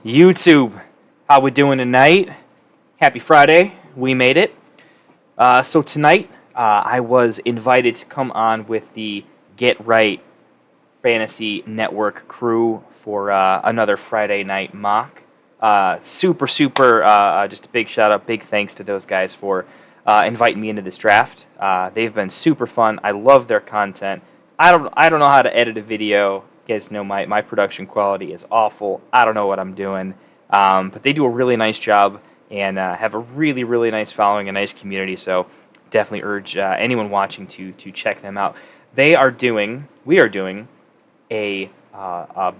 YouTube, how we doing tonight? Happy Friday. We made it. So tonight, I was invited to come on with the Get Right Fantasy Network crew for another Friday night mock. Super, just a big shout out, big thanks to those guys for inviting me into this draft. They've been super fun. I love their content. I don't know how to edit a video. You guys know my production quality is awful. I don't know what I'm doing. But they do a really nice job and have a really, really nice following, a nice community. So definitely urge anyone watching to check them out. We are doing a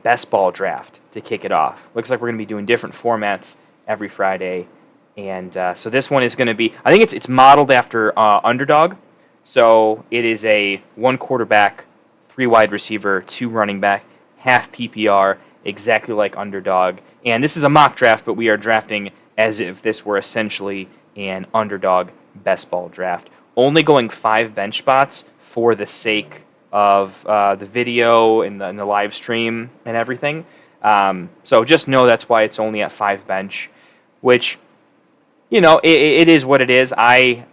best ball draft to kick it off. Looks like we're going to be doing different formats every Friday. And so this one is going to be, I think it's modeled after Underdog. So it is a 1 quarterback, 3 wide receiver, 2 running back, half PPR, exactly like Underdog. And this is a mock draft, but we are drafting as if this were essentially an Underdog best ball draft. Only going 5 bench spots for the sake of the video and the live stream and everything. So just know that's why it's only at 5 bench, which, you know, it is what it is. I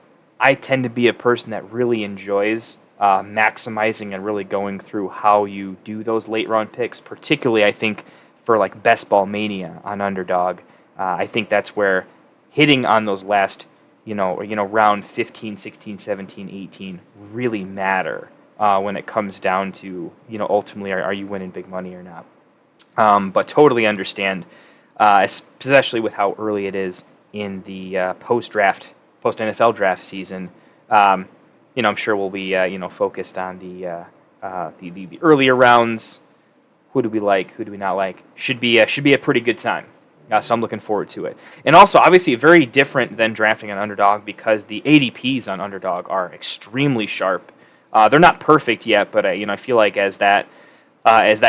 tend to be a person that really enjoys maximizing and really going through how you do those late round picks, particularly I think for like best ball mania on Underdog. I think that's where hitting on those last, round 15, 16, 17, 18 really matter when it comes down to, ultimately are you winning big money or not. But totally understand, especially with how early it is in the post NFL draft season. I'm sure we'll be focused on the earlier rounds. Who do we like? Who do we not like? Should be a pretty good time. So I'm looking forward to it. And also, obviously, very different than drafting on Underdog because the ADPs on Underdog are extremely sharp. They're not perfect yet, but I feel like as that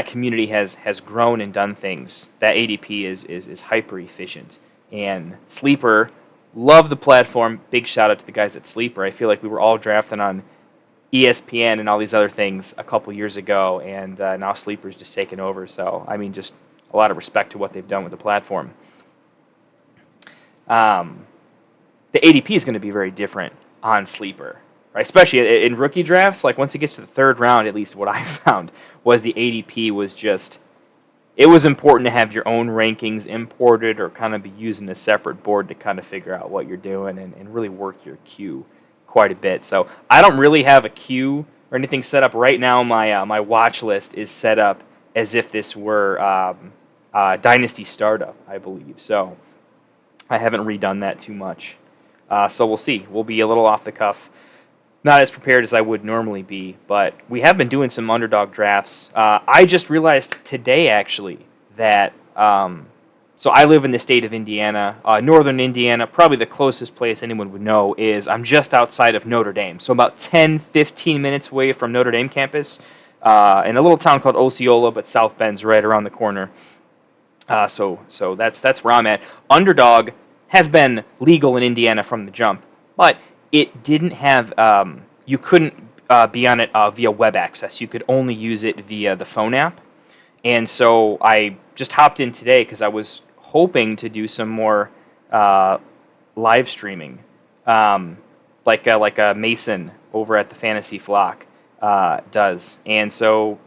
community has grown and done things, that ADP is hyper efficient. And Sleeper, love the platform. Big shout out to the guys at Sleeper. I feel like we were all drafting on ESPN and all these other things a couple years ago, and now Sleeper's just taken over. So just a lot of respect to what they've done with the platform. The ADP is going to be very different on Sleeper, right? Especially in rookie drafts. Like once it gets to the 3rd round, at least what I found was the ADP was just. It was important to have your own rankings imported or kind of be using a separate board to kind of figure out what you're doing and really work your queue quite a bit. So I don't really have a queue or anything set up right now. My watch list is set up as if this were Dynasty Startup, I believe. So I haven't redone that too much. So we'll see. We'll be a little off the cuff. Not as prepared as I would normally be, but we have been doing some Underdog drafts. I just realized today, actually, that so I live in the state of Indiana, northern Indiana. Probably the closest place anyone would know is I'm just outside of Notre Dame, so about 10, 15 minutes away from Notre Dame campus in a little town called Osceola, but South Bend's right around the corner. So that's where I'm at. Underdog has been legal in Indiana from the jump, but it didn't have, you couldn't be on it via web access. You could only use it via the phone app. And so I just hopped in today because I was hoping to do some more live streaming, like a Mason over at the Fantasy Flock does. And so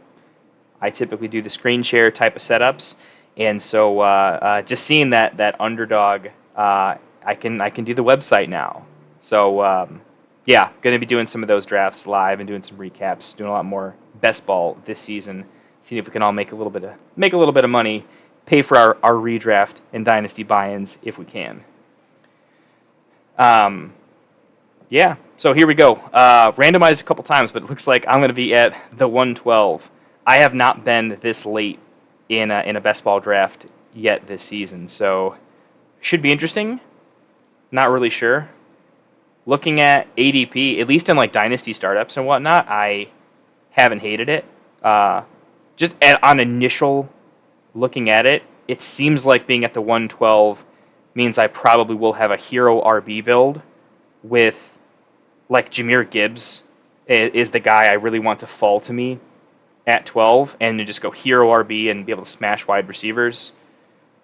I typically do the screen share type of setups. And so just seeing that Underdog, I can do the website now. So, going to be doing some of those drafts live and doing some recaps, doing a lot more best ball this season, seeing if we can all make a little bit of money, pay for our redraft and dynasty buy-ins if we can. So here we go. Randomized a couple times, but it looks like I'm going to be at the 112. I have not been this late in a best ball draft yet this season, so should be interesting. Not really sure. Looking at ADP, at least in like dynasty startups and whatnot, I haven't hated it. On initial looking at it, it seems like being at the 112 means I probably will have a hero RB build with like Jahmyr Gibbs is the guy I really want to fall to me at 12 and to just go hero RB and be able to smash wide receivers.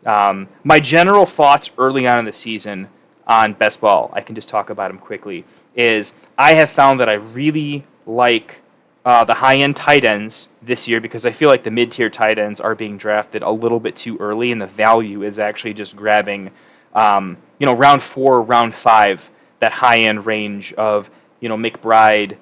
My general thoughts early on in the season on best ball, I can just talk about them quickly, is I have found that I really like the high-end tight ends this year because I feel like the mid-tier tight ends are being drafted a little bit too early, and the value is actually just grabbing, round 4, round 5, that high-end range of, McBride,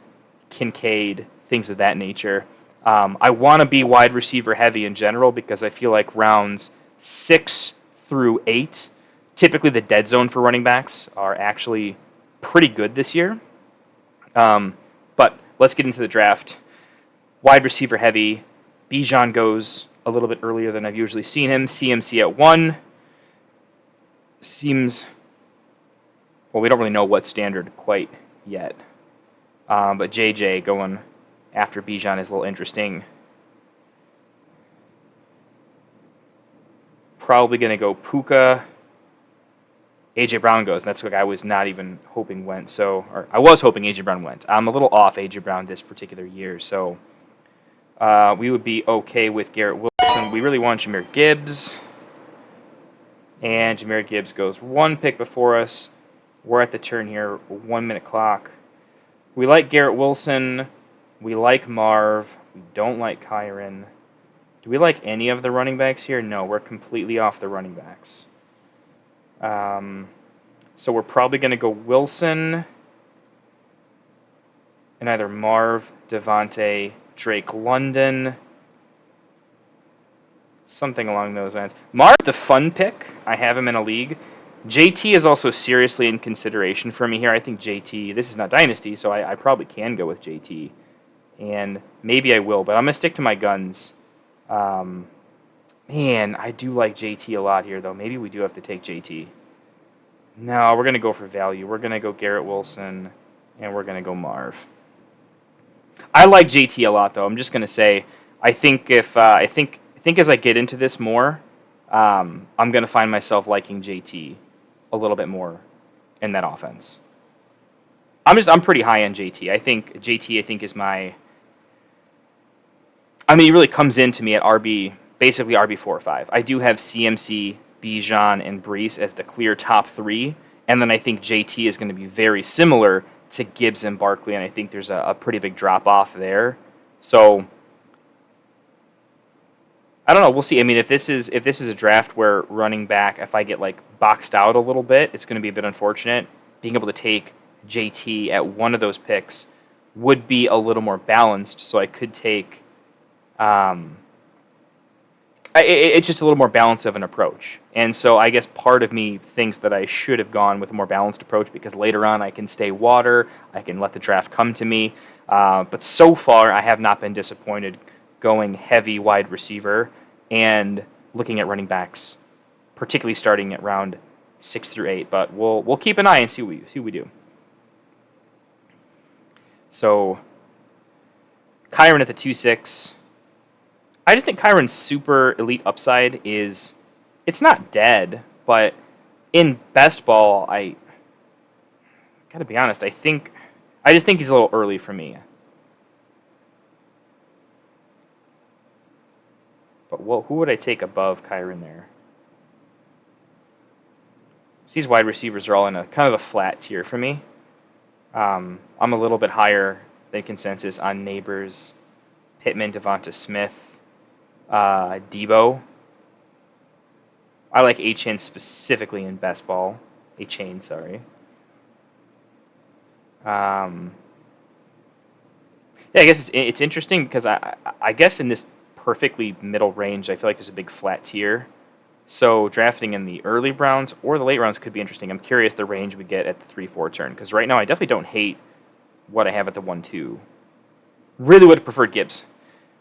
Kincaid, things of that nature. I want to be wide receiver heavy in general because I feel like rounds 6 through 8, typically the dead zone for running backs, are actually pretty good this year. But let's get into the draft. Wide receiver heavy. Bijan goes a little bit earlier than I've usually seen him. CMC at 1. Seems, well, we don't really know what standard quite yet. But JJ going after Bijan is a little interesting. Probably going to go Puka. AJ Brown goes. That's what I was not even hoping went. Or I was hoping AJ Brown went. I'm a little off AJ Brown this particular year, so we would be okay with Garrett Wilson. We really want Jahmyr Gibbs, and Jahmyr Gibbs goes 1 pick before us. We're at the turn here, 1 minute clock. We like Garrett Wilson. We like Marv. We don't like Kyron. Do we like any of the running backs here? No, we're completely off the running backs. So we're probably going to go Wilson and either Marv, Devontae, Drake London, something along those lines. Marv, the fun pick. I have him in a league. JT is also seriously in consideration for me here. I think JT, this is not Dynasty, so I probably can go with JT. And maybe I will, but I'm going to stick to my guns. Man, I do like JT a lot here, though. Maybe we do have to take JT. No, we're going to go for value. We're going to go Garrett Wilson, and we're going to go Marv. I like JT a lot, though. I'm just going to say, I think if I think as I get into this more, I'm going to find myself liking JT a little bit more in that offense. I'm pretty high on JT. I think JT is my. I mean, he really comes into me at basically RB 4 or 5. I do have CMC, Bijan, and Brees as the clear top 3, and then I think JT is going to be very similar to Gibbs and Barkley, and I think there's a pretty big drop off there. So I don't know. We'll see. I mean, if this is a draft where running back, if I get like boxed out a little bit, it's going to be a bit unfortunate. Being able to take JT at one of those picks would be a little more balanced, so I could take. It's just a little more balanced of an approach. And so I guess part of me thinks that I should have gone with a more balanced approach because later on I can stay water, I can let the draft come to me. But so far I have not been disappointed going heavy wide receiver and looking at running backs, particularly starting at round 6 through 8. But we'll keep an eye and see what we do. So Kyron at the 2-6. I just think Kyron's super elite upside is, it's not dead, but in best ball, I gotta be honest, I just think he's a little early for me. But who would I take above Kyron there? So these wide receivers are all in a kind of a flat tier for me. I'm a little bit higher than consensus on Neighbors, Pittman, Devonta Smith, Debo. I like A-Chain specifically in best ball. A-Chain, sorry. Yeah, I guess it's interesting because I guess in this perfectly middle range, I feel like there's a big flat tier. So drafting in the early rounds or the late rounds could be interesting. I'm curious the range we get at the 3-4 turn because right now I definitely don't hate what I have at the 1-2. Really would have preferred Gibbs.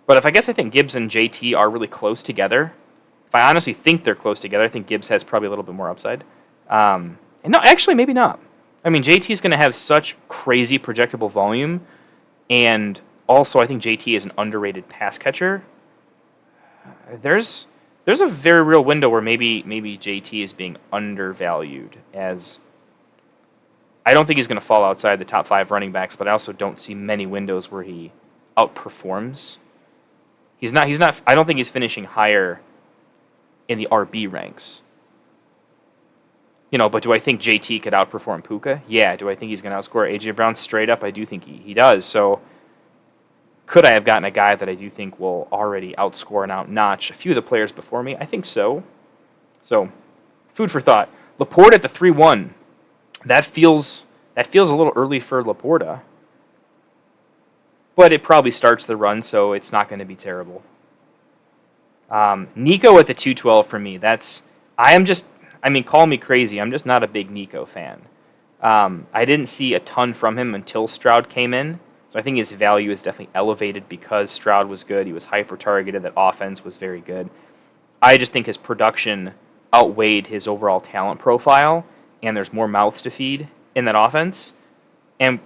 But I think Gibbs and JT are really close together. If I honestly think they're close together, I think Gibbs has probably a little bit more upside. And no, actually, maybe not. I mean, JT is going to have such crazy projectable volume, and also I think JT is an underrated pass catcher. There's a very real window where maybe JT is being undervalued, as I don't think he's going to fall outside the top 5 running backs, but I also don't see many windows where he outperforms. He's not. I don't think he's finishing higher in the RB ranks. But do I think JT could outperform Puka? Yeah. Do I think he's going to outscore A.J. Brown straight up? I do think he does. So could I have gotten a guy that I do think will already outscore and outnotch a few of the players before me? I think so. So food for thought. Laporte at the 3-1. That feels a little early for Laporta. But it probably starts the run, so it's not going to be terrible. Nico at the 2-12 for me. Call me crazy. I'm just not a big Nico fan. I didn't see a ton from him until Stroud came in. So I think his value is definitely elevated because Stroud was good. He was hyper-targeted. That offense was very good. I just think his production outweighed his overall talent profile, and there's more mouths to feed in that offense. And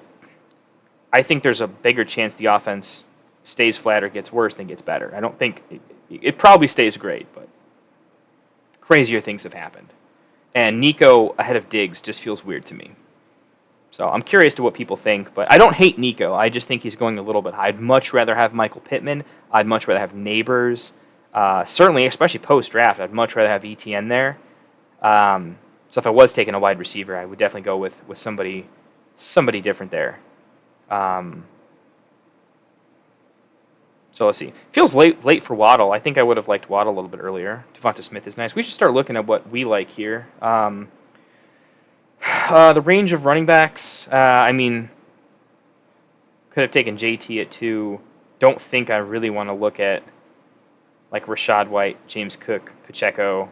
I think there's a bigger chance the offense stays flat or gets worse than gets better. I don't think it probably stays great, but crazier things have happened. And Nico ahead of Diggs just feels weird to me. So I'm curious to what people think, but I don't hate Nico. I just think he's going a little bit high. I'd much rather have Michael Pittman. I'd much rather have Neighbors. Certainly, especially post-draft, I'd much rather have ETN there. So if I was taking a wide receiver, I would definitely go with somebody different there. So let's see. Feels late for Waddle. I think I would have liked Waddle a little bit earlier. Devonta Smith is nice. We should start looking at what we like here. The range of running backs, could have taken JT at 2. Don't think I really want to look at like Rachaad White, James Cook, Pacheco.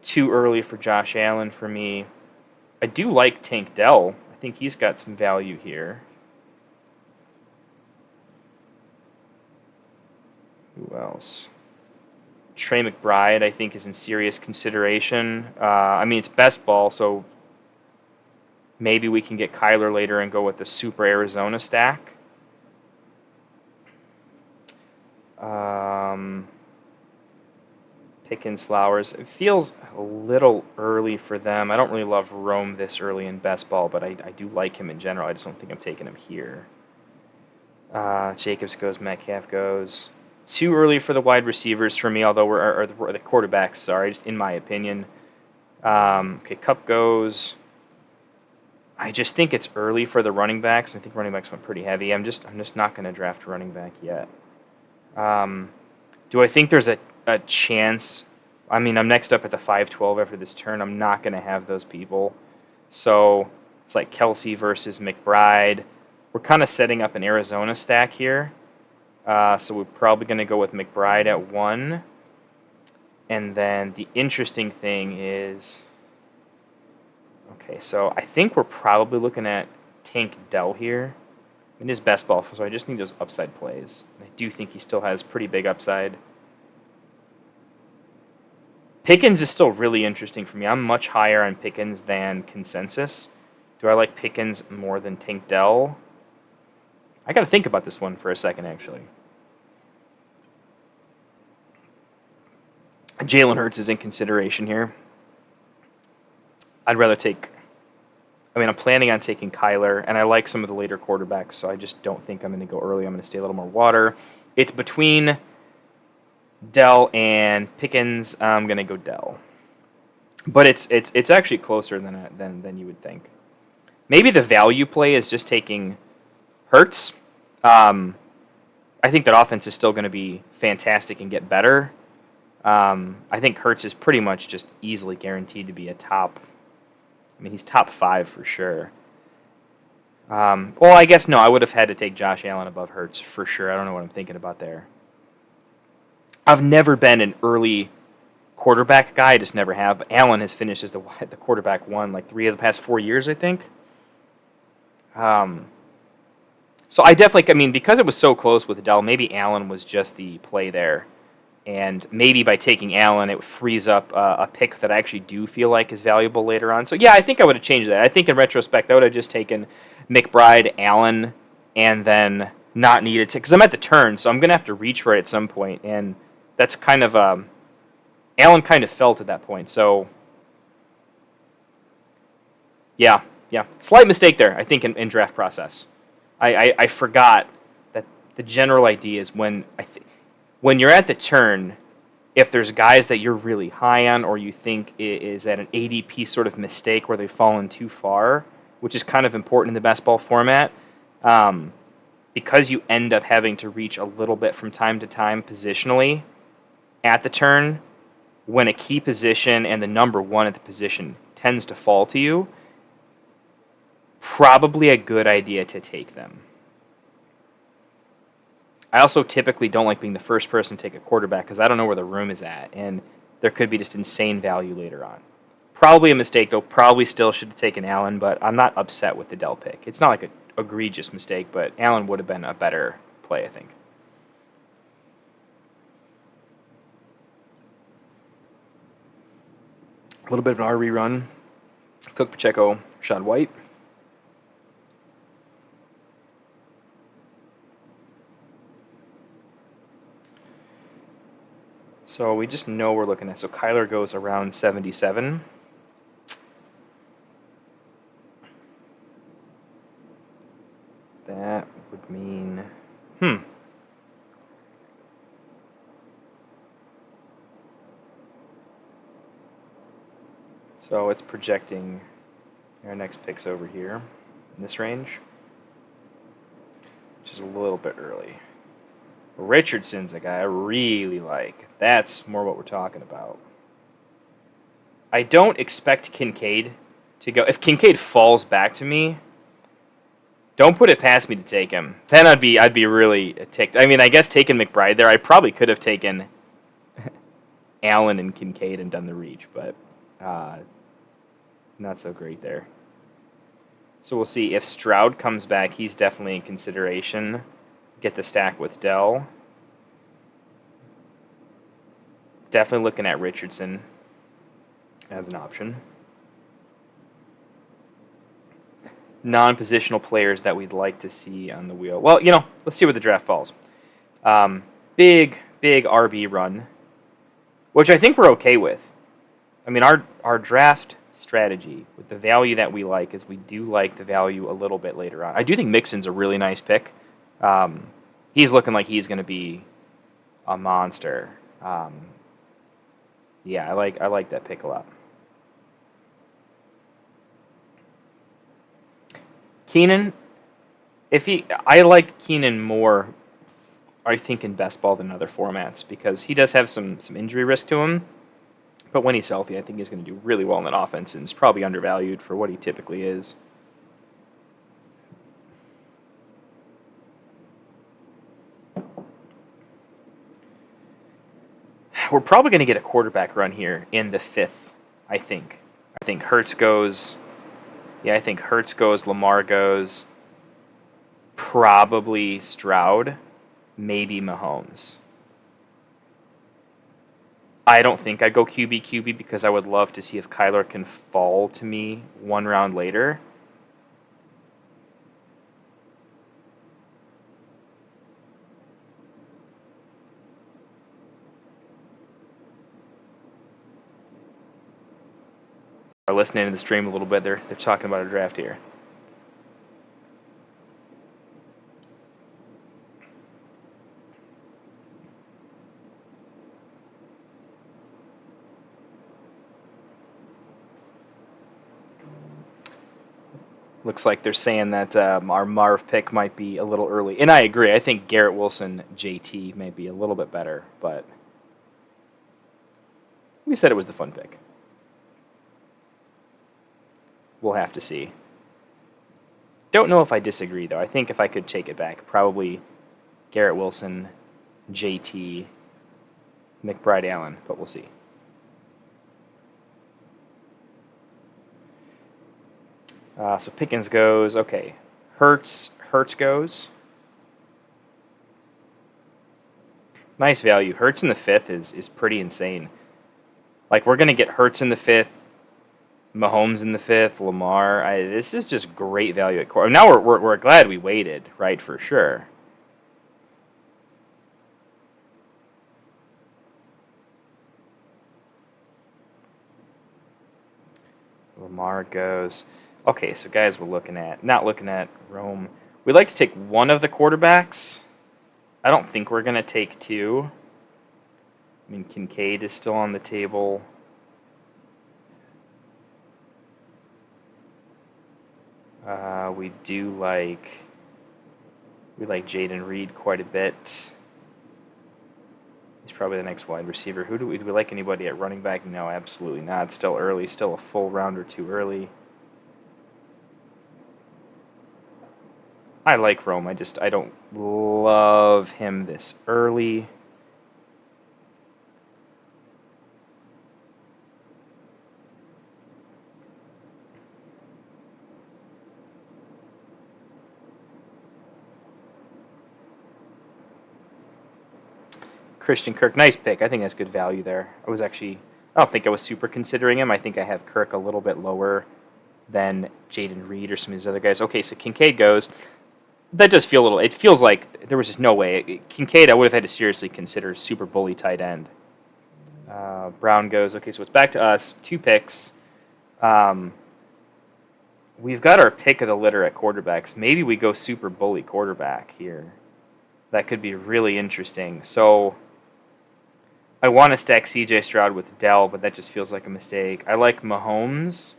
Too early for Josh Allen for me. I do like Tank Dell. I think he's got some value here. Who else? Trey McBride, I think, is in serious consideration. It's best ball, so maybe we can get Kyler later and go with the Super Arizona stack. Pickens, Flowers. It feels a little early for them. I don't really love Rome this early in best ball, but I do like him in general. I just don't think I'm taking him here. Jacobs goes, Metcalf goes. Too early for the wide receivers for me, although or the quarterbacks, sorry, just in my opinion. Okay, Kupp goes. I just think it's early for the running backs. I think running backs went pretty heavy. I'm just not going to draft a running back yet. Do I think there's a chance? I'm next up at the 5-12 after this turn. I'm not going to have those people. So it's like Kelsey versus McBride. We're kind of setting up an Arizona stack here. So we're probably going to go with McBride at 1. And then the interesting thing is, okay, so I think we're probably looking at Tank Dell here. In his best ball, so I just need those upside plays. I do think he still has pretty big upside. Pickens is still really interesting for me. I'm much higher on Pickens than consensus. Do I like Pickens more than Tank Dell? I got to think about this one for a second, actually. Jalen Hurts is in consideration here. I'd rather take... I'm planning on taking Kyler, and I like some of the later quarterbacks, so I just don't think I'm going to go early. I'm going to stay a little more water. It's between Dell and Pickens. I'm going to go Dell. But it's actually closer than you would think. Maybe the value play is just taking Hurts. I think that offense is still going to be fantastic and get better. I think Hurts is pretty much just easily guaranteed to be a top. He's top 5 for sure. I guess no, I would have had to take Josh Allen above Hurts for sure. I don't know what I'm thinking about there. I've never been an early quarterback guy. I just never have. But Allen has finished as the quarterback 1 like 3 of the past 4 years, I think. So I definitely, because it was so close with Dell, maybe Allen was just the play there. And maybe by taking Allen, it frees up a pick that I actually do feel like is valuable later on. So, yeah, I think I would have changed that. I think in retrospect, I would have just taken McBride, Allen, and then not needed to. Because I'm at the turn, so I'm going to have to reach for it at some point. And that's kind of... Allen kind of felt at that point. So, yeah. Slight mistake there, I think, in draft process. I forgot that the general idea is when when you're at the turn, if there's guys that you're really high on or you think is at an ADP sort of mistake where they've fallen too far, which is kind of important in the best ball format, because you end up having to reach a little bit from time to time positionally at the turn, when a key position and the number one at the position tends to fall to you, probably a good idea to take them. I also typically don't like being the first person to take a quarterback because I don't know where the room is at, and there could be just insane value later on. Probably a mistake, though. Probably still should have taken Allen, but I'm not upset with the Dell pick. It's not like an egregious mistake, but Allen would have been a better play, I think. A little bit of an R rerun. Cook, Pacheco, Rashad White. So we just know we're looking at. So Kyler goes around 77. That would mean, So it's projecting our next picks over here in this range, which is a little bit early. Richardson's a guy I really like. That's more what we're talking about. I don't expect Kincaid to go. If Kincaid falls back to me, don't put it past me to take him. Then I'd be really ticked. I mean, I guess taking McBride there, I probably could have taken Allen and Kincaid and done the reach, but not so great there. So we'll see. If Stroud comes back, he's definitely in consideration. Get the stack with Dell. Definitely looking at Richardson as an option. Non-positional players that we'd like to see on the wheel. Well, let's see where the draft falls. Big RB run, which I think we're okay with. I mean, our draft strategy with the value that we like is we do like the value a little bit later on. I do think Mixon's a really nice pick. He's looking like he's going to be a monster. Yeah, I like that pick a lot. Keenan, I like Keenan more, I think, in best ball than other formats because he does have some injury risk to him. But when he's healthy, I think he's going to do really well in that offense and is probably undervalued for what he typically is. We're probably going to get a quarterback run here in the 5th, I think. I think Hurts goes. Yeah, I think Hurts goes, Lamar goes, probably Stroud, maybe Mahomes. I don't think I'd go QB because I would love to see if Kyler can fall to me one round later. Are listening to the stream a little bit. They're talking about a draft here. Looks like they're saying that our Marv pick might be a little early. And I agree. I think Garrett Wilson, JT, may be a little bit better. But we said it was the fun pick. We'll have to see. Don't know if I disagree, though. I think if I could take it back, probably Garrett Wilson, JT, McBride Allen. But we'll see. So Pickens goes. Okay. Hurts goes. Nice value. Hurts in the 5th is pretty insane. Like, we're going to get Hurts in the 5th, Mahomes in the 5th, Lamar. This is just great value at core. Now we're glad we waited, right, for sure. Lamar goes. Okay, so guys, we're not looking at Rome. We'd like to take one of the quarterbacks. I don't think we're going to take two. I mean, Kincaid is still on the table. We like Jaden Reed quite a bit. He's probably the next wide receiver. Do we like anybody at running back? No, absolutely not. Still early. Still a full round or two early. I like Rome. I don't love him this early. Christian Kirk, nice pick. I think that's good value there. I don't think I was super considering him. I think I have Kirk a little bit lower than Jaden Reed or some of these other guys. Okay, so Kincaid goes. That does feel a little. It feels like there was just no way. Kincaid, I would have had to seriously consider super bully tight end. Brown goes. Okay, so it's back to us. 2 picks. We've got our pick of the litter at quarterbacks. Maybe we go super bully quarterback here. That could be really interesting. So I want to stack C.J. Stroud with Dell, but that just feels like a mistake. I like Mahomes.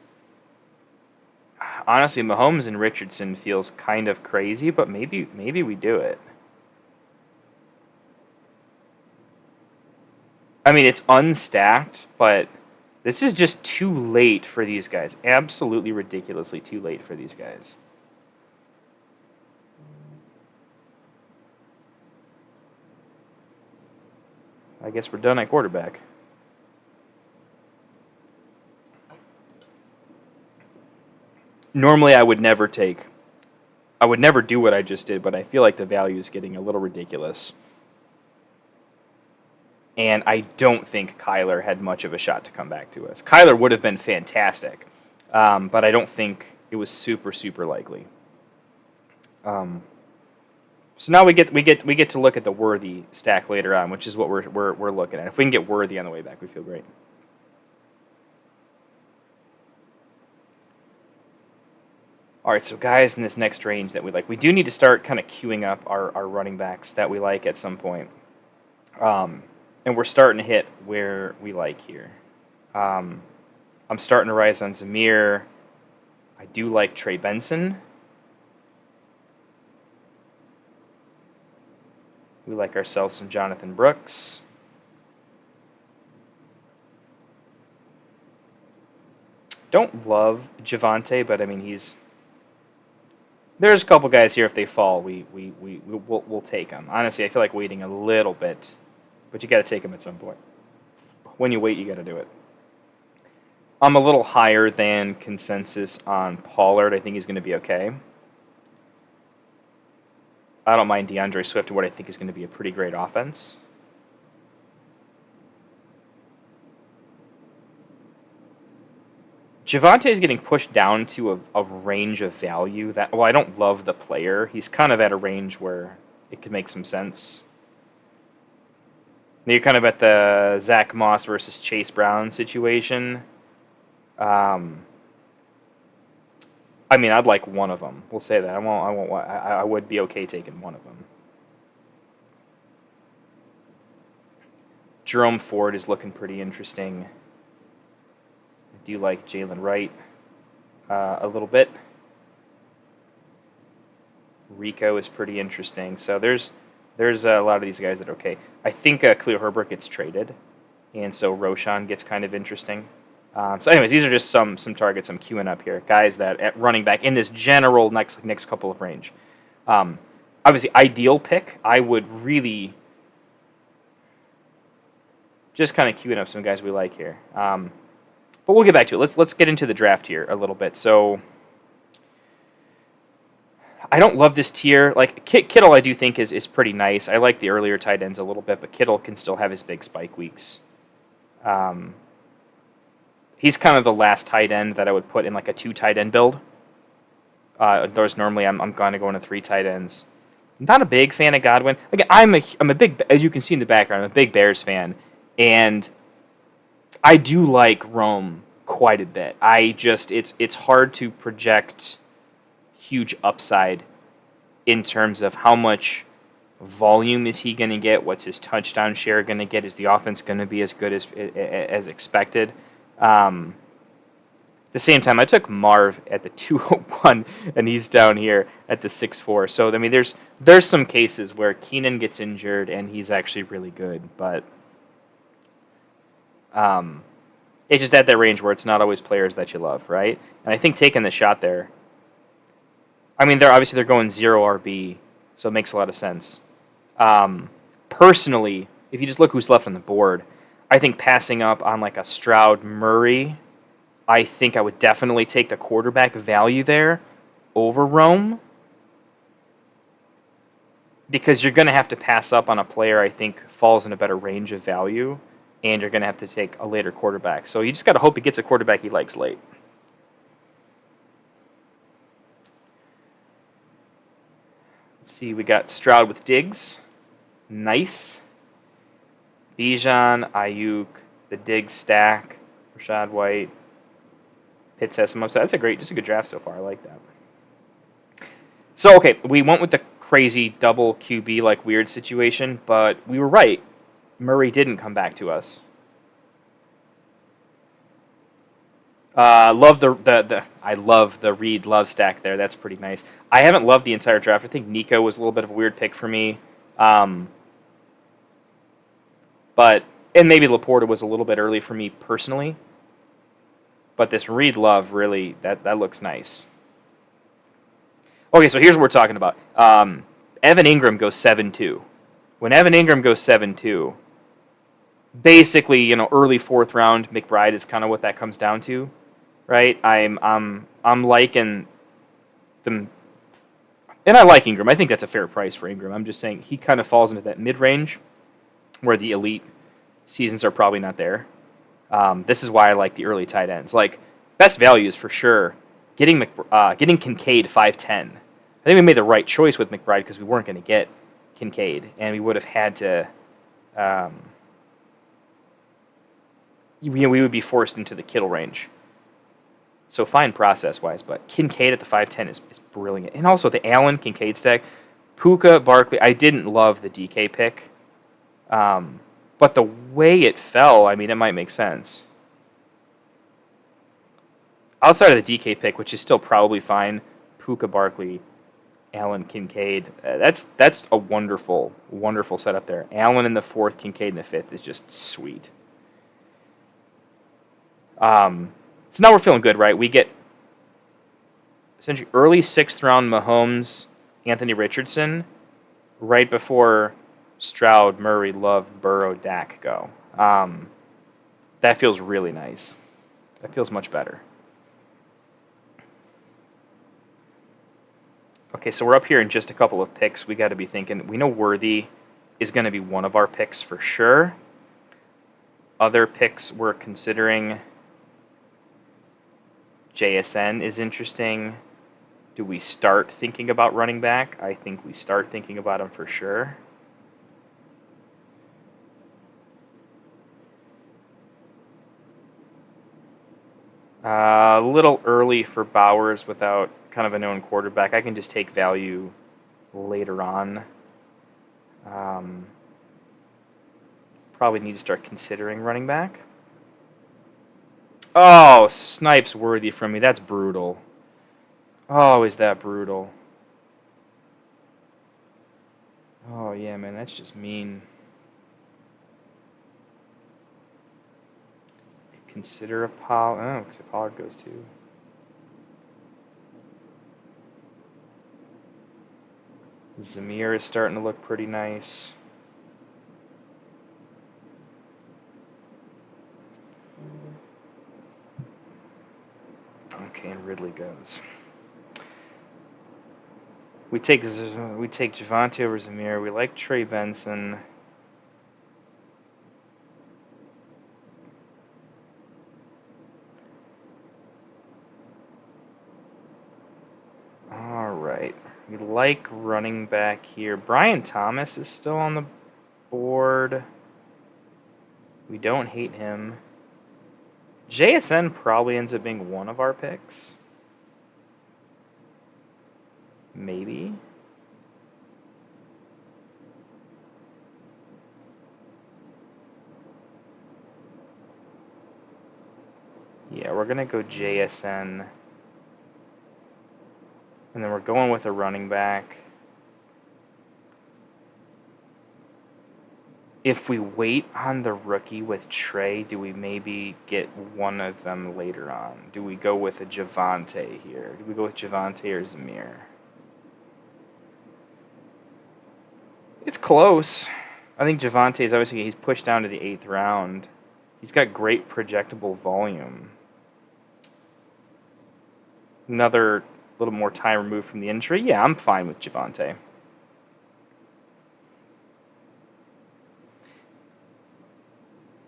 Honestly, Mahomes and Richardson feels kind of crazy, but maybe we do it. I mean, it's unstacked, but this is just too late for these guys. Absolutely ridiculously too late for these guys. I guess we're done at quarterback. Normally, I would never do what I just did, but I feel like the value is getting a little ridiculous. And I don't think Kyler had much of a shot to come back to us. Kyler would have been fantastic, but I don't think it was super, super likely. So now we get to look at the Worthy stack later on, which is what we're looking at. If we can get Worthy on the way back, we feel great. All right, so guys in this next range that we like, we do need to start kind of queuing up our running backs that we like at some point. And we're starting to hit where we like here. I'm starting to rise on Zamir. I do like Trey Benson. We like ourselves some Jonathan Brooks. Don't love Javonte, but I mean there's a couple guys here. If they fall, we'll take them. Honestly, I feel like waiting a little bit, but you got to take them at some point. When you wait, you got to do it. I'm a little higher than consensus on Pollard. I think he's going to be okay. I don't mind DeAndre Swift and what I think is going to be a pretty great offense. Javonte is getting pushed down to a range of value that, I don't love the player. He's kind of at a range where it could make some sense. You're kind of at the Zach Moss versus Chase Brown situation. I mean, I'd like one of them. We'll say that. I would be okay taking one of them. Jerome Ford is looking pretty interesting. I do like Jalen Wright a little bit. Rico is pretty interesting. So there's a lot of these guys that are okay. I think Khalil Herbert gets traded, and so Roshan gets kind of interesting. So anyways, these are just some targets I'm queuing up here. Guys that at running back in this general next couple of range. Obviously, ideal pick, I would really just kind of queuing up some guys we like here. But we'll get back to it. Let's get into the draft here a little bit. So I don't love this tier. Like Kittle, I do think is pretty nice. I like the earlier tight ends a little bit, but Kittle can still have his big spike weeks. He's kind of the last tight end that I would put in like a 2 tight end build. Those normally I'm going to go into 3 tight ends. I'm not a big fan of Godwin. Again, I'm a big, as you can see in the background, I'm a big Bears fan, and I do like Rome quite a bit. It's hard to project huge upside in terms of how much volume is he going to get? What's his touchdown share going to get? Is the offense going to be as good as expected? At the same time, I took Marv at the 201, and he's down here at the 6'4". So I mean, there's some cases where Keenan gets injured and he's actually really good, but it's just at that range where it's not always players that you love, right? And I think taking the shot there, I mean, they're going 0 RB, so it makes a lot of sense. Personally, if you just look who's left on the board, I think passing up on like a Stroud Murray, I think I would definitely take the quarterback value there over Rome, because you're going to have to pass up on a player I think falls in a better range of value, and you're going to have to take a later quarterback. So you just got to hope he gets a quarterback he likes late. Let's see, we got Stroud with Diggs. Nice. Bijan, Ayuk, the Diggs stack, Rashad White. Pitts has some upside. That's just a good draft so far. I like that. So, okay, we went with the crazy double QB, like weird situation, but we were right. Murray didn't come back to us. I love the Reed Love stack there. That's pretty nice. I haven't loved the entire draft. I think Nico was a little bit of a weird pick for me. And maybe Laporta was a little bit early for me personally. But this Reed Love, really, that looks nice. Okay, so here's what we're talking about. Evan Ingram goes 7-2. When Evan Ingram goes 7-2, basically, early fourth round McBride is kind of what that comes down to, right? I'm liking them, and I like Ingram. I think that's a fair price for Ingram. I'm just saying he kind of falls into that mid range where the elite seasons are probably not there. This is why I like the early tight ends. Like, best values for sure. Getting Kincaid 5'10". I think we made the right choice with McBride because we weren't going to get Kincaid, and we would have had to. We would be forced into the Kittle range. So fine process-wise, but Kincaid at the 5'10" is brilliant. And also the Allen Kincaid stack. Puka, Barkley, I didn't love the DK pick. But the way it fell, I mean, it might make sense. Outside of the DK pick, which is still probably fine, Puka, Barkley, Allen, Kincaid, that's a wonderful, wonderful setup there. Allen in the 4th, Kincaid in the 5th is just sweet. So now we're feeling good, right? We get essentially early 6th round Mahomes, Anthony Richardson, right before Stroud, Murray, Love, Burrow, Dak go. That feels really nice. That feels much better. Okay, so we're up here in just a couple of picks. We got to be thinking. We know Worthy is going to be one of our picks for sure. Other picks we're considering. JSN is interesting. Do we start thinking about running back? I think we start thinking about him for sure. A little early for Bowers without kind of a known quarterback. I can just take value later on. Probably need to start considering running back. Oh, Snipes Worthy from me. That's brutal. Oh, is that brutal? Oh, yeah, man, that's just mean. Consider a Pollard. Oh, because Pollard goes too. Zamir is starting to look pretty nice. Okay, and Ridley goes. We take Javonte over Zamir. We like Trey Benson. All right. We like running back here. Brian Thomas is still on the board. We don't hate him. JSN probably ends up being one of our picks. Maybe. we're going to go JSN. And then we're going with a running back. If we wait on the rookie with Trey, do we maybe get one of them later on? Do we go with a Javonte here? Do we go with Javonte or Zamir? It's close. I think Javonte is obviously, he's pushed down to the 8th round. He's got great projectable volume. Another little more time removed from the injury. Yeah, I'm fine with Javonte.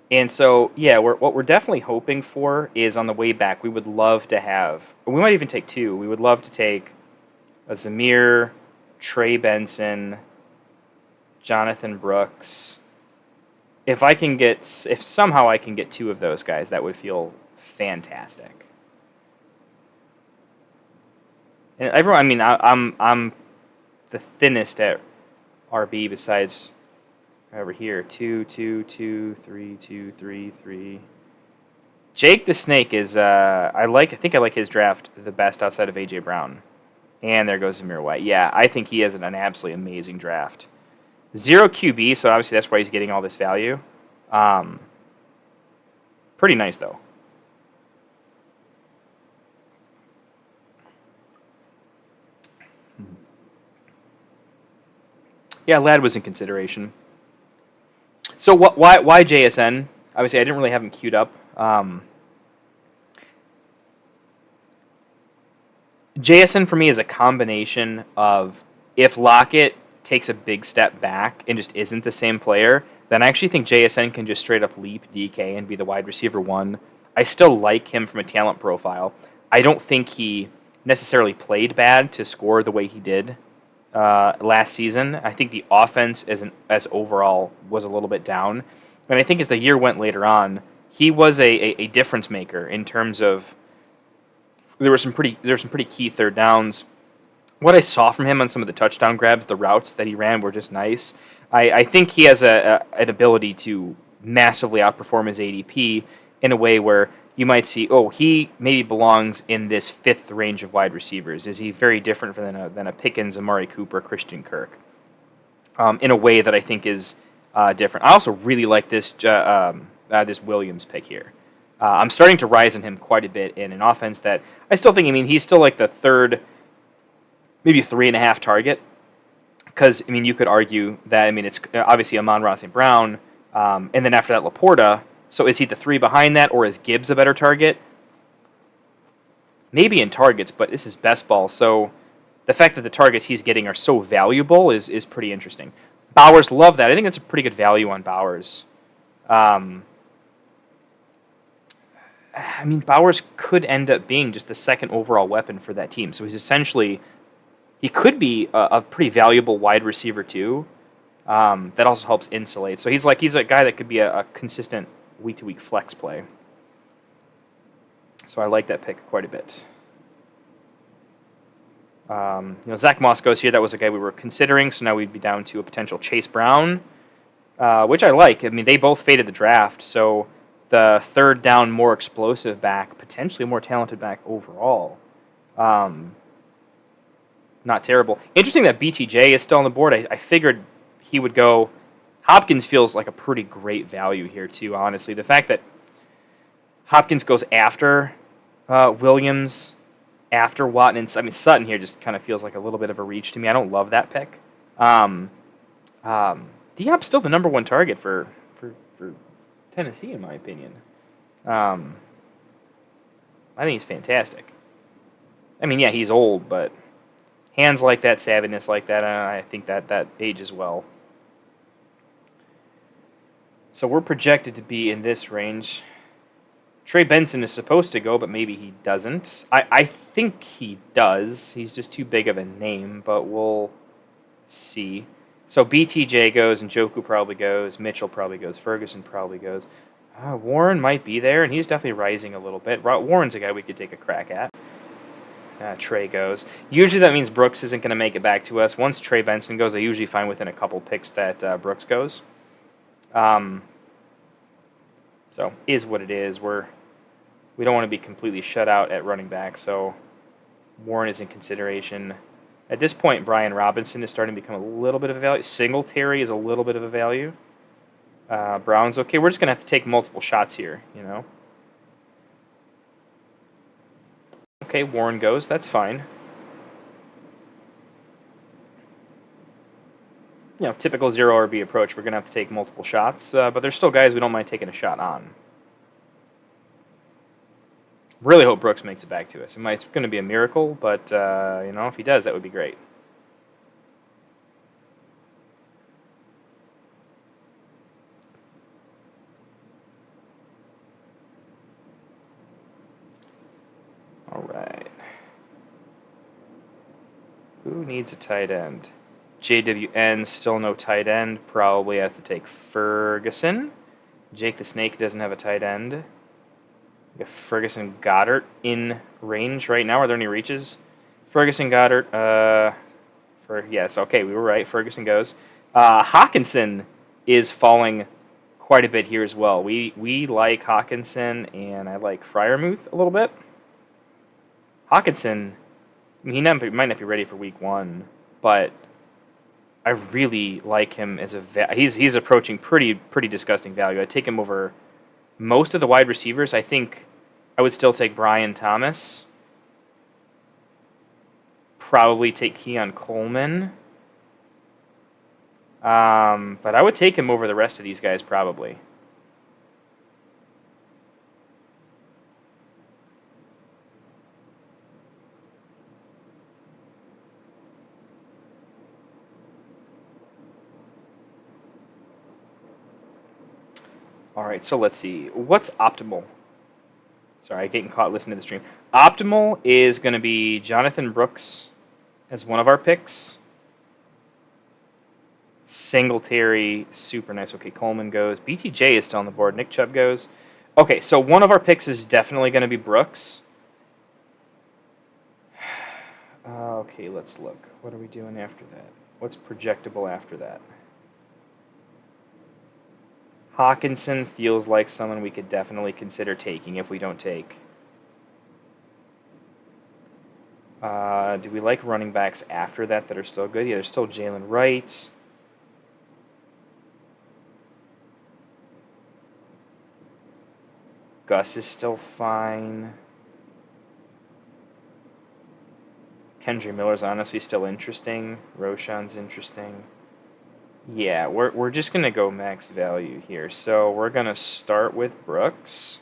And so, yeah, what we're definitely hoping for is on the way back, we would love to have, or we might even take two. We would love to take a Zamir, Trey Benson, Jonathan Brooks. If somehow I can get two of those guys, that would feel fantastic. And everyone, I mean, I'm the thinnest at RB besides over here. 2, 2, 2, 3, 2, 3, 3. Jake the Snake is I think I like his draft the best outside of AJ Brown. And there goes Zamir White. Yeah, I think he has an absolutely amazing draft. 0 QB, so obviously that's why he's getting all this value. Pretty nice though. Yeah, Ladd was in consideration. So why JSN? Obviously, I didn't really have him queued up. JSN for me is a combination of if Lockett takes a big step back and just isn't the same player, then I actually think JSN can just straight up leap DK and be the wide receiver 1. I still like him from a talent profile. I don't think he necessarily played bad to score the way he did last season. I think the offense as overall was a little bit down. And I think as the year went later on, he was a difference maker in terms of there were some pretty key third downs. What I saw from him on some of the touchdown grabs, the routes that he ran were just nice. I think he has an ability to massively outperform his ADP in a way where you might see, he maybe belongs in this 5th range of wide receivers. Is he very different than a Pickens, Amari Cooper, Christian Kirk? In a way that I think is different. I also really like this Williams pick here. I'm starting to rise in him quite a bit in an offense that I still think, he's still like the 3rd, maybe 3.5 target. Because, you could argue that, it's obviously Amon-Ra St. Brown, and then after that, Laporta. So is he the 3 behind that, or is Gibbs a better target? Maybe in targets, but this is best ball. So the fact that the targets he's getting are so valuable is pretty interesting. Bowers, love that. I think that's a pretty good value on Bowers. Bowers could end up being just the 2nd overall weapon for that team. So he could be a pretty valuable wide receiver too. That also helps insulate. So he's a guy that could be a consistent week-to-week flex play. So I like that pick quite a bit. Zach Moss goes here. That was a guy we were considering. So now we'd be down to a potential Chase Brown, which I like. They both faded the draft. So the 3rd down, more explosive back, potentially more talented back overall. Not terrible. Interesting that BTJ is still on the board. I figured he would go. Hopkins feels like a pretty great value here, too, honestly. The fact that Hopkins goes after Williams, after Watt, and Sutton here just kind of feels like a little bit of a reach to me. I don't love that pick. Diop's still the number 1 target for Tennessee, in my opinion. I think he's fantastic. He's old, but hands like that, savviness like that, I think that ages well. So we're projected to be in this range. Trey Benson is supposed to go, but maybe he doesn't. I think he does. He's just too big of a name, but we'll see. So BTJ goes, and Njoku probably goes. Mitchell probably goes. Ferguson probably goes. Warren might be there, and he's definitely rising a little bit. Warren's a guy we could take a crack at. Trey goes. Usually that means Brooks isn't going to make it back to us. Once Trey Benson goes, I usually find within a couple picks that Brooks goes. So is what it is. We're We don't want to be completely shut out at running back, so Warren is in consideration. At this point, Brian Robinson is starting to become a little bit of a value. Singletary is a little bit of a value. Brown's okay. We're just going to have to take multiple shots here, you know. Okay, Warren goes. That's fine. You know, typical 0 RB approach. We're going to have to take multiple shots, but there's still guys we don't mind taking a shot on. Really hope Brooks makes it back to us. It's going to be a miracle, but, you know, if he does, that would be great. All right. Who needs a tight end? JWN, still no tight end. Probably has to take Ferguson. Jake the Snake doesn't have a tight end. We have Ferguson Goddard in range right now. Are there any reaches? Ferguson Goddard. Yes, okay, we were right. Ferguson goes. Hawkinson is falling quite a bit here as well. We like Hawkinson, and I like Freiermuth a little bit. Hawkinson, he might not be ready for week 1, but I really like him as he's approaching pretty disgusting value. I'd take him over most of the wide receivers. I think I would still take Brian Thomas. Probably take Keon Coleman. But I would take him over the rest of these guys probably. All right, so let's see. What's optimal? Sorry, I'm getting caught listening to the stream. Optimal is going to be Jonathan Brooks as one of our picks. Singletary, super nice. Okay, Coleman goes. BTJ is still on the board. Nick Chubb goes. Okay, so one of our picks is definitely going to be Brooks. Okay, let's look. What are we doing after that? What's projectable after that? Hawkinson feels like someone we could definitely consider taking if we don't take. Do we like running backs after that are still good? Yeah, there's still Jalen Wright. Gus is still fine. Kendry Miller's honestly still interesting. Roshan's interesting. Yeah, we're just going to go max value here. So we're going to start with Brooks.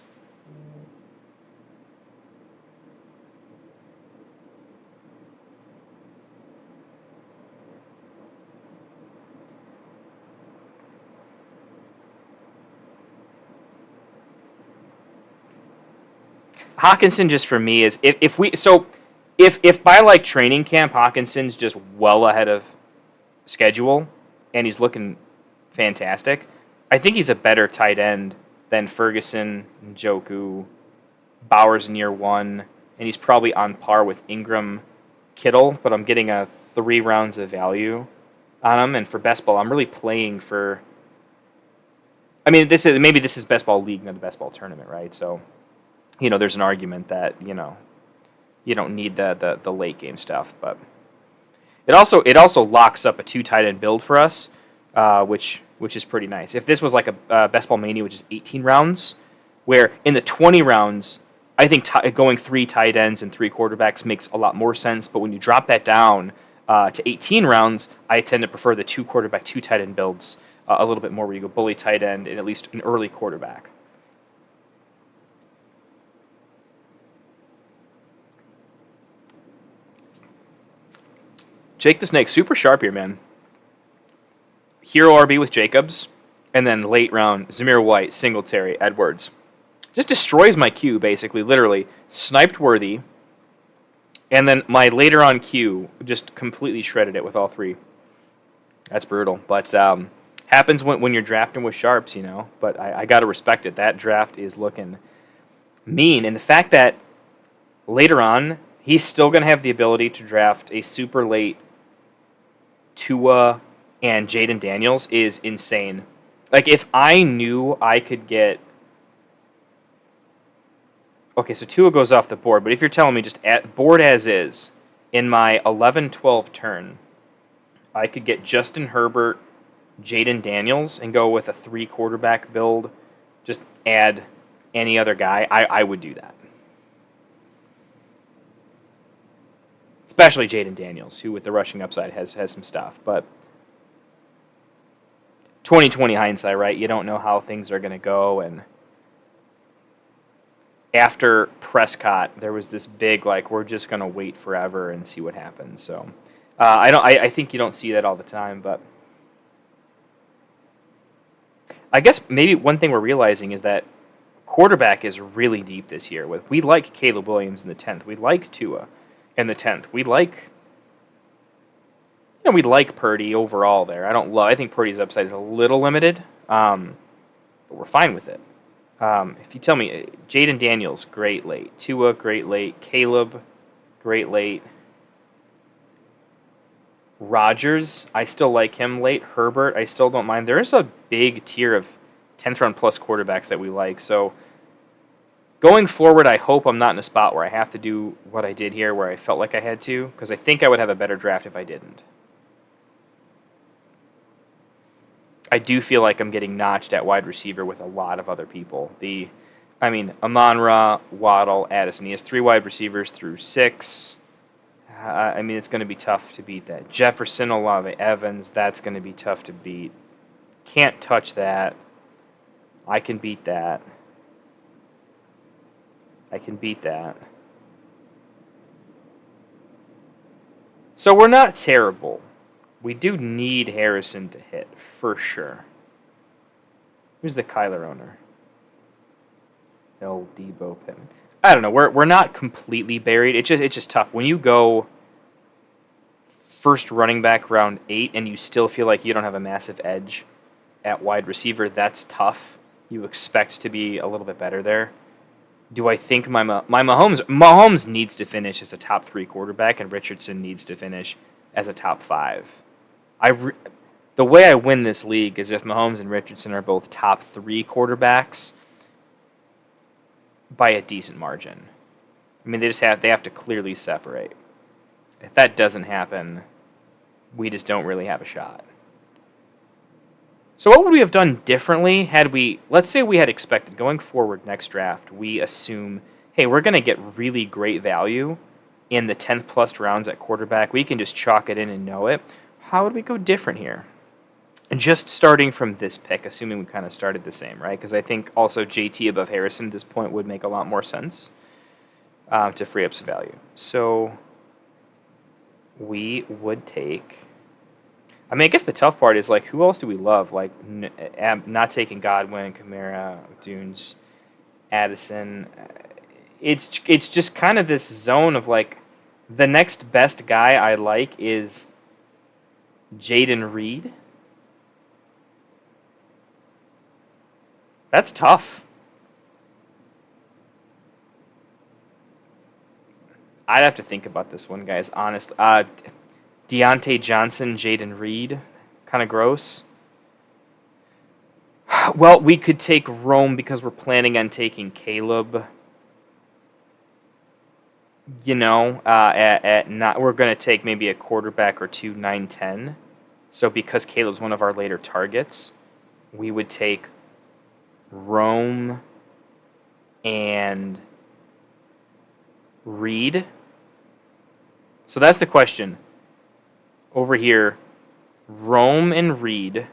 Hawkinson just for me is if by like training camp Hawkinson's just well ahead of schedule and he's looking fantastic, I think he's a better tight end than Ferguson, Njoku, Bowers in year 1, and he's probably on par with Ingram, Kittle, but I'm getting a 3 rounds of value on him, and for best ball I'm really playing for. I mean, this is best ball league, not the best ball tournament, right? So, you know, there's an argument that, you know, you don't need the late game stuff, but it also locks up a 2 tight end build for us, which is pretty nice. If this was like a best ball mania, which is 18 rounds, where in the 20 rounds, I think going 3 tight ends and 3 quarterbacks makes a lot more sense. But when you drop that down to 18 rounds, I tend to prefer the 2 quarterback, 2 tight end builds a little bit more, where you go bully tight end and at least an early quarterback. Jake the Snake, super sharp here, man. Hero RB with Jacobs, and then late round, Zamir White, Singletary, Edwards. Just destroys my queue, basically, literally. Sniped Worthy, and then my later on queue just completely shredded it with all 3. That's brutal, but happens when you're drafting with sharps, you know. But I got to respect it. That draft is looking mean, and the fact that later on, he's still going to have the ability to draft a super late Tua and Jaden Daniels is insane. Like, if I knew I could get Okay, so Tua goes off the board, but if you're telling me just board as is, in my 11-12 turn, I could get Justin Herbert, Jaden Daniels, and go with a 3 quarterback build, just add any other guy, I would do that. Especially Jaden Daniels, who with the rushing upside has some stuff. But 2020 hindsight, right? You don't know how things are going to go. And after Prescott, there was this big, like, we're just going to wait forever and see what happens. So I think you don't see that all the time. But I guess maybe one thing we're realizing is that quarterback is really deep this year. We like Caleb Williams in the 10th. We like Tua in the 10th. We like Purdy overall there. I think Purdy's upside is a little limited, but we're fine with it. If you tell me, Jaden Daniels, great late. Tua, great late. Caleb, great late. Rodgers, I still like him late. Herbert, I still don't mind. There is a big tier of 10th round plus quarterbacks that we like. So going forward, I hope I'm not in a spot where I have to do what I did here, where I felt like I had to, because I think I would have a better draft if I didn't. I do feel like I'm getting notched at wide receiver with a lot of other people. Amon-Ra, Waddle, Addison. He has 3 wide receivers through 6. It's going to be tough to beat that. Jefferson, Olave, Evans, that's going to be tough to beat. Can't touch that. I can beat that. So we're not terrible. We do need Harrison to hit, for sure. Who's the Kyler owner? El Debo Pittman. I don't know. We're not completely buried. It's just tough. When you go first running back round 8 and you still feel like you don't have a massive edge at wide receiver, that's tough. You expect to be a little bit better there. Do I think my Mahomes needs to finish as a top 3 quarterback, and Richardson needs to finish as a top 5? The way I win this league is if Mahomes and Richardson are both top 3 quarterbacks by a decent margin. They have to clearly separate. If that doesn't happen, we just don't really have a shot. So what would we have done differently let's say we had expected going forward next draft, we assume, hey, we're going to get really great value in the 10th plus rounds at quarterback. We can just chalk it in and know it. How would we go different here? And just starting from this pick, assuming we kind of started the same, right? Because I think also JT above Harrison at this point would make a lot more sense to free up some value. So we would take... I guess the tough part is, like, who else do we love? Like, not taking Godwin, Kamara, Dunes, Addison. It's just kind of this zone of, like, the next best guy I like is Jaden Reed. That's tough. I'd have to think about this one, guys, honestly. Deontay Johnson, Jaden Reed, kind of gross. Well, we could take Rome because we're planning on taking Caleb. We're going to take maybe a quarterback or 2, 9, 10. So because Caleb's one of our later targets, we would take Rome and Reed. So that's the question. Over here, Rome and Reed.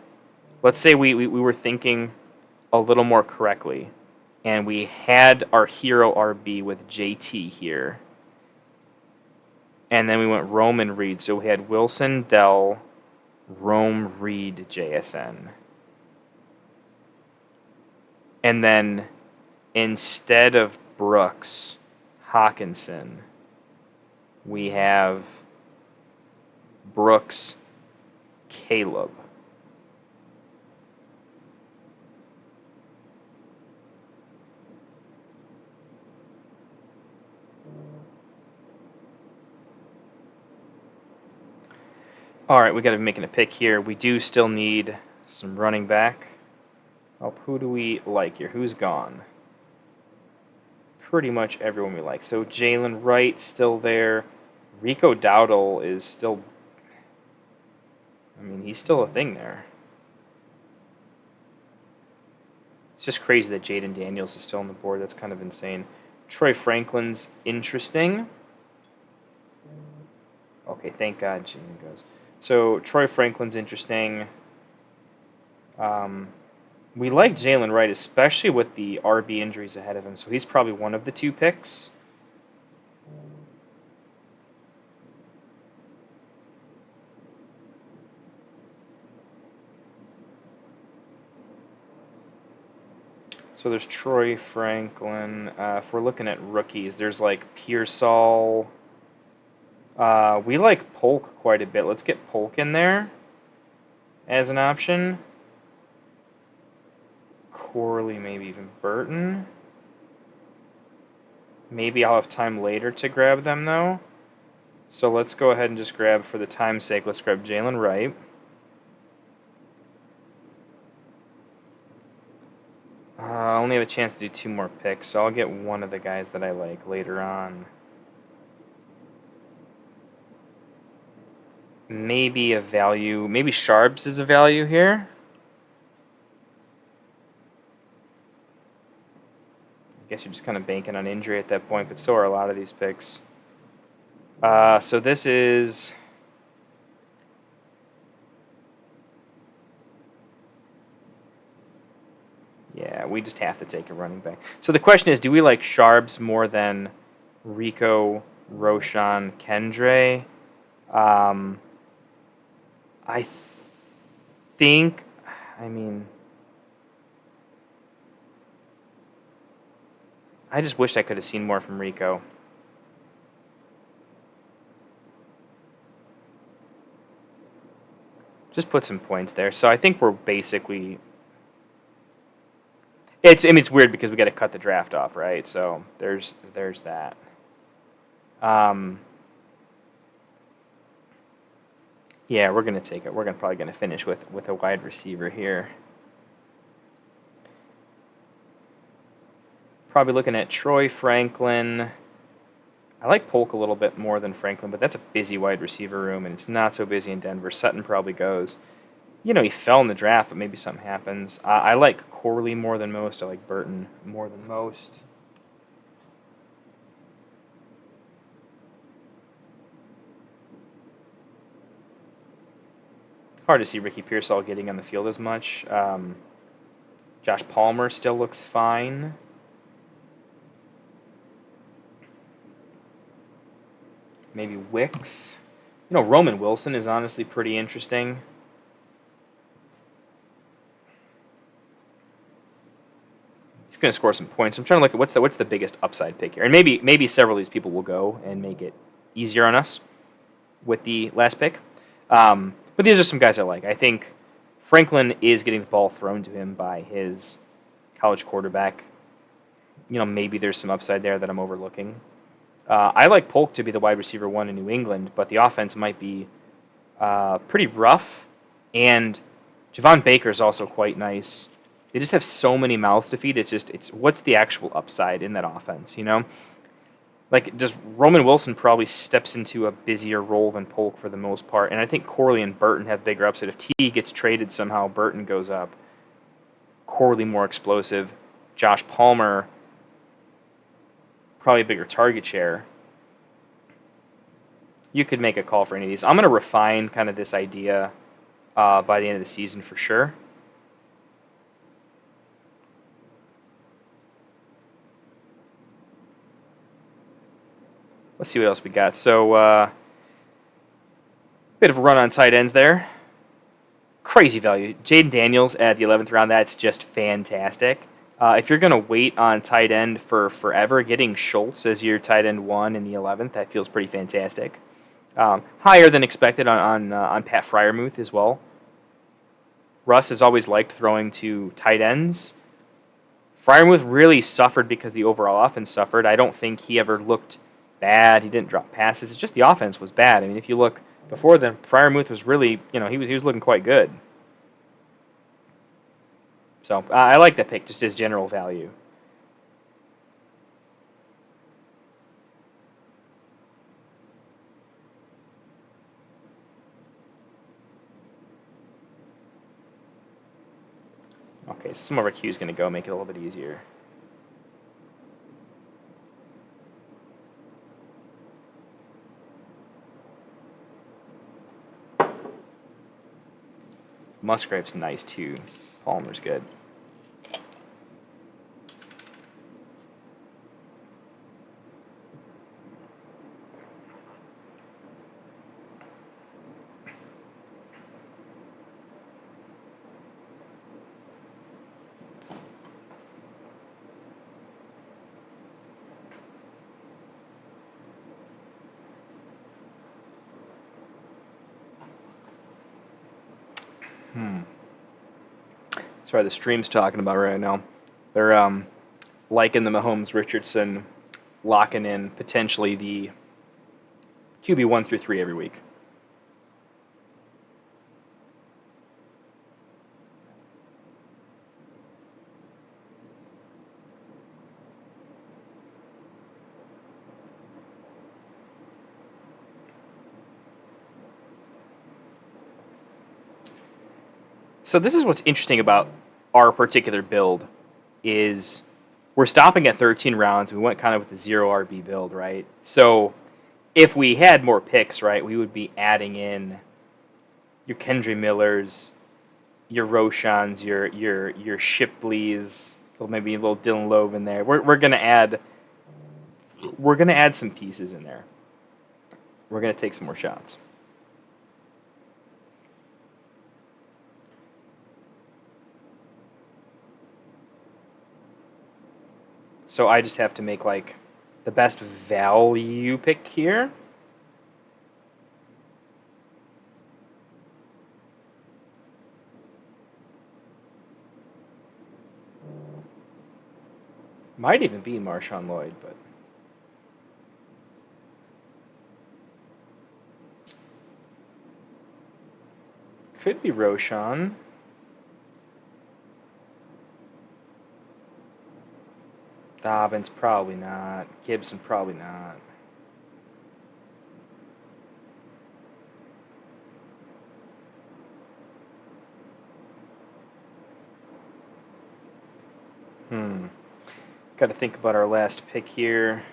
Let's say we were thinking a little more correctly, and we had our hero RB with JT here. And then we went Rome and Reed. So we had Wilson, Dell, Rome, Reed, JSN. And then instead of Brooks, Hawkinson, we have Brooks, Caleb. All right, we got to be making a pick here. We do still need some running back. Oh, who do we like here? Who's gone? pretty much everyone we like. So Jalen Wright still there. Rico Dowdle is still... I mean, he's still a thing there. It's just crazy that Jaden Daniels is still on the board. That's kind of insane. Troy Franklin's interesting. Okay, thank God Jaden goes. So Troy Franklin's interesting. We like Jalen Wright, especially with the RB injuries ahead of him. So he's probably one of the 2 picks. So there's Troy Franklin. If we're looking at rookies, there's like Pearsall. We like Polk quite a bit. Let's get Polk in there as an option. Corley, maybe even Burton. Maybe I'll have time later to grab them, though. So let's go ahead and just grab, for the time's sake, let's grab Jalen Wright. I only have a chance to do 2 more picks, so I'll get one of the guys that I like later on. Maybe a value. Maybe Sharps is a value here. I guess you're just kind of banking on injury at that point, but so are a lot of these picks. So this is... Yeah, we just have to take a running back. So the question is, do we like Sharps more than Rico, Roshan, Kendre? I think, I mean, I just wished I could have seen more from Rico. Just put some points there. So I think we're basically... I mean, it's weird because we got to cut the draft off, right? So there's that. Yeah, we're gonna take it. We're probably gonna finish with a wide receiver here. Probably looking at Troy Franklin. I like Polk a little bit more than Franklin, but that's a busy wide receiver room, and it's not so busy in Denver. Sutton probably goes. You know, he fell in the draft, but maybe something happens. I like Corley more than most. I like Burton more than most. Hard to see Ricky Pearsall getting on the field as much. Josh Palmer still looks fine. Maybe Wicks. You know, Roman Wilson is honestly pretty interesting. He's going to score some points. I'm trying to look at what's the biggest upside pick here. And maybe several of these people will go and make it easier on us with the last pick. But these are some guys I like. I think Franklin is getting the ball thrown to him by his college quarterback. You know, maybe there's some upside there that I'm overlooking. I like Polk to be the wide receiver 1 in New England, but the offense might be pretty rough. And Javon Baker is also quite nice. They just have so many mouths to feed. It's what's the actual upside in that offense, you know? Like, just Roman Wilson probably steps into a busier role than Polk for the most part, and I think Corley and Burton have bigger upside. If T gets traded somehow, Burton goes up. Corley more explosive. Josh Palmer, probably a bigger target share. You could make a call for any of these. I'm going to refine kind of this idea by the end of the season for sure. Let's see what else we got. So, bit of a run on tight ends there. Crazy value. Jaden Daniels at the 11th round, that's just fantastic. If you're going to wait on tight end for forever, getting Schultz as your tight end 1 in the 11th, that feels pretty fantastic. Higher than expected on Pat Freiermuth as well. Russ has always liked throwing to tight ends. Freiermuth really suffered because the overall offense suffered. I don't think he ever looked bad. He didn't drop passes. It's just the offense was bad. I mean, if you look before then, Freiermuth was really, you know, he was looking quite good. So I like that pick, just as general value. Okay, so some of our Q is going to go, make it a little bit easier. Musgrave's nice too. Palmer's good. Sorry, the stream's talking about right now. They're liking the Mahomes-Richardson, locking in potentially the QB 1 through 3 every week. So this is what's interesting about our particular build is we're stopping at 13 rounds. We went kind of with the 0 RB build, right? So if we had more picks, right, we would be adding in your Kendre Millers, your Roshans, your Shipleys, maybe a little Dylan Loeb in there. We're gonna add some pieces in there. We're gonna take some more shots. So I just have to make like the best value pick here. Might even be Marshawn Lloyd, but could be Roshan. Dobbins, probably not. Gibson, probably not. Got to think about our last pick here.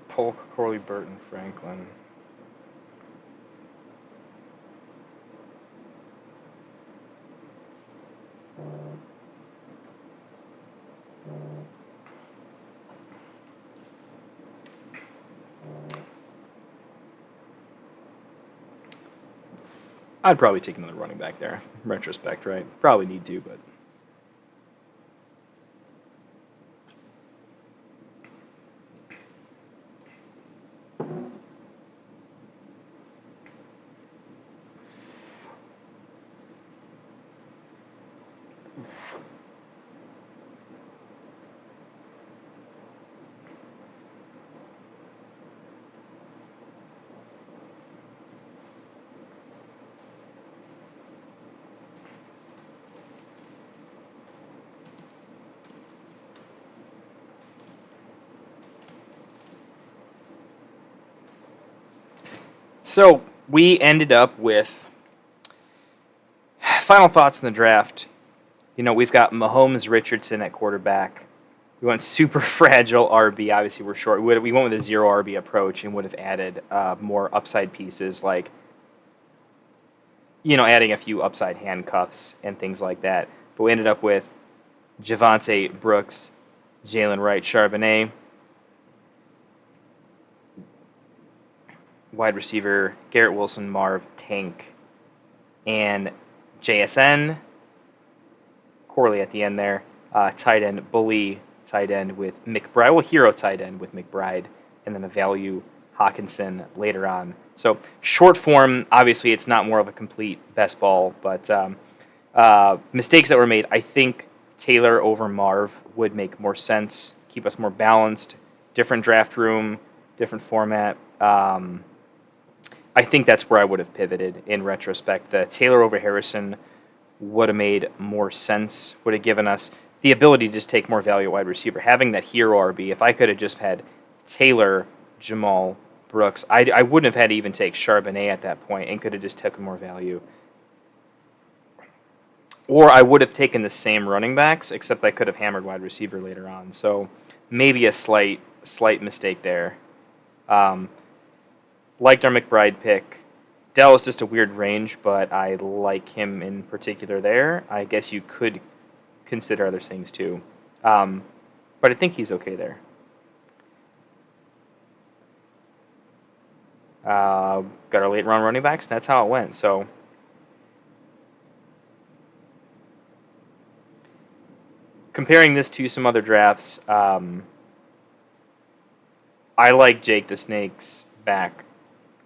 Polk, Corley, Burton, Franklin. I'd probably take another running back there. In retrospect, right? Probably need to, but. So we ended up with final thoughts in the draft. You know, we've got Mahomes, Richardson at quarterback. We went super fragile RB. Obviously, we're short. We went with a 0 RB approach and would have added more upside pieces like, you know, adding a few upside handcuffs and things like that. But we ended up with Javonte Brooks, Jalen Wright, Charbonnet, wide receiver Garrett Wilson, Marv, Tank, and JSN, Corley at the end there. tight end, bully tight end with McBride, well, hero tight end with McBride, and then a value Hawkinson later on. So short form, obviously, it's not more of a complete best ball, but mistakes that were made, I think Taylor over Marv would make more sense, keep us more balanced, different draft room, different format. I think that's where I would have pivoted in retrospect. The Taylor over Harrison would have made more sense, would have given us the ability to just take more value at wide receiver. Having that hero RB, if I could have just had Taylor, Jamal, Brooks, I wouldn't have had to even take Charbonnet at that point and could have just taken more value. Or I would have taken the same running backs, except I could have hammered wide receiver later on. So maybe a slight mistake there. Liked our McBride pick. Dell is just a weird range, but I like him in particular there. I guess you could consider other things too. But I think he's okay there. Got our late round running backs, and that's how it went. So comparing this to some other drafts, I like Jake the Snake's back.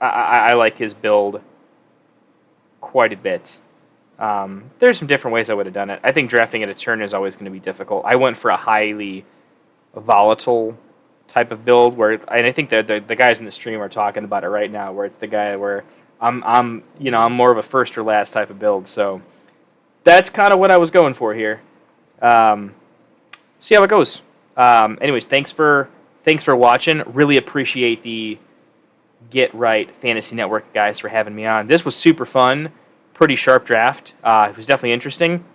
I like his build quite a bit. There's some different ways I would have done it. I think drafting at a turn is always going to be difficult. I went for a highly volatile type of build and I think the guys in the stream are talking about it right now, where it's the guy where I'm more of a first or last type of build. So that's kind of what I was going for here. See how it goes. Anyways, thanks for watching. Really appreciate the Get Right Fantasy Network guys for having me on. This was super fun. Pretty sharp draft. It was definitely interesting.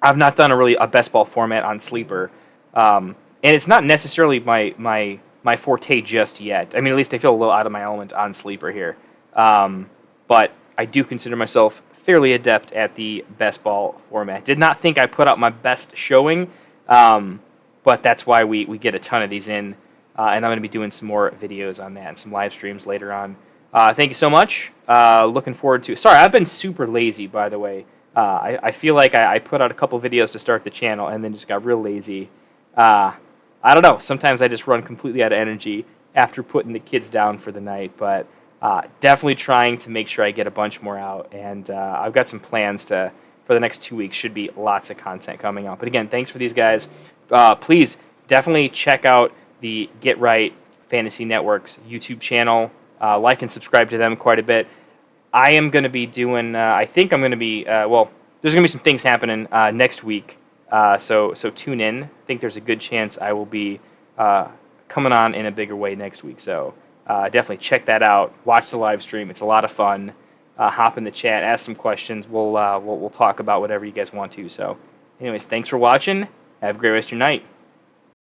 I've not done a best ball format on Sleeper, and it's not necessarily my forte just yet. I mean, at least I feel a little out of my element on Sleeper here, but I do consider myself fairly adept at the best ball format. Did not think I put out my best showing, but that's why we get a ton of these in, and I'm going to be doing some more videos on that and some live streams later on. Thank you so much. Looking forward to... Sorry, I've been super lazy, by the way. I feel like I put out a couple videos to start the channel and then just got real lazy. I don't know. Sometimes I just run completely out of energy after putting the kids down for the night. But definitely trying to make sure I get a bunch more out. And I've got some plans for the next 2 weeks. Should be lots of content coming out. But again, thanks for these guys. Please definitely check out the Get Right Fantasy Network's YouTube channel. Like and subscribe to them quite a bit. I am going to be doing, I think I'm going to be, there's going to be some things happening next week. So tune in. I think there's a good chance I will be coming on in a bigger way next week. So definitely check that out. Watch the live stream. It's a lot of fun. Hop in the chat, ask some questions. We'll talk about whatever you guys want to. So anyways, thanks for watching. Have a great rest of your night.